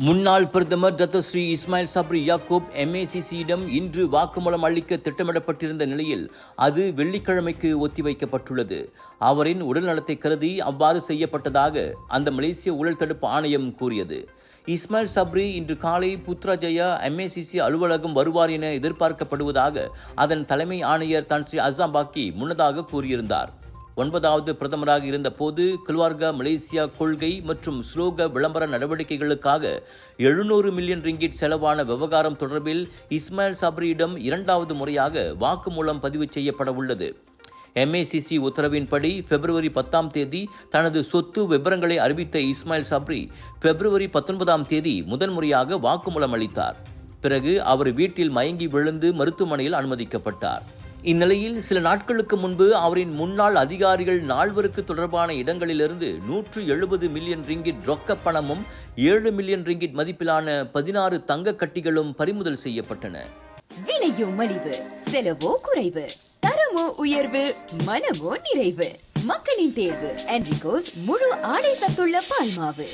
முன்னாள் பிரதமர் டத்தஸ்ரீ இஸ்மாயில் சப்ரி யாக்கூப் MACCயிடம் இன்று வாக்குமூலம் அளிக்க திட்டமிடப்பட்டிருந்த நிலையில் அது வெள்ளிக்கிழமைக்கு ஒத்திவைக்கப்பட்டுள்ளது. அவரின் உடல்நலத்தை கருதி அவ்வாறு செய்யப்பட்டதாக அந்த மலேசிய ஊழல் தடுப்பு ஆணையம் கூறியது. இஸ்மாயில் சப்ரி இன்று காலை புத்ராஜயா MACC அலுவலகம் வருவார் என எதிர்பார்க்கப்படுவதாக அதன் தலைமை ஆணையர் தான் ஸ்ரீ அசாம் பாக்கி முன்னதாக கூறியிருந்தார். 9வது பிரதமராக இருந்தபோது கில்வார்கா மலேசியா கொள்கை மற்றும் ஸ்லோக விளம்பர நடவடிக்கைகளுக்காக 700 மில்லியன் ரிங்கிட் செலவான விவகாரம் தொடர்பில் இஸ்மாயில் சப்ரியிடம் 2வது முறையாக வாக்குமூலம் பதிவு செய்யப்பட உள்ளது. MACC உத்தரவின்படி பிப்ரவரி 10ஆம் தேதி தனது சொத்து விபரங்களை அறிவித்த இஸ்மாயில் சப்ரி பிப்ரவரி 19ஆம் தேதி முதன்முறையாக வாக்குமூலம் அளித்தார். பிறகு அவர் வீட்டில் மயங்கி விழுந்து மருத்துவமனையில் அனுமதிக்கப்பட்டார். இந்நிலையில் சில நாட்களுக்கு முன்பு அவரின் முன்னாள் அதிகாரிகள் 4 தொடர்பான இடங்களிலிருந்து 170 மில்லியன் ரிங்கிட் ரொக்க பணமும் 7 மில்லியன் ரிங்கிட் மதிப்பிலான 16 தங்க கட்டிகளும் பறிமுதல் செய்யப்பட்டன. விலையோ மலிவு, செலவோ குறைவு, தரமோ உயர்வு, மனமோ நிறைவு. மக்களின் தேர்வு என்ரிகோஸ் முழு ஆடை சத்துள்ள பால்மாவு.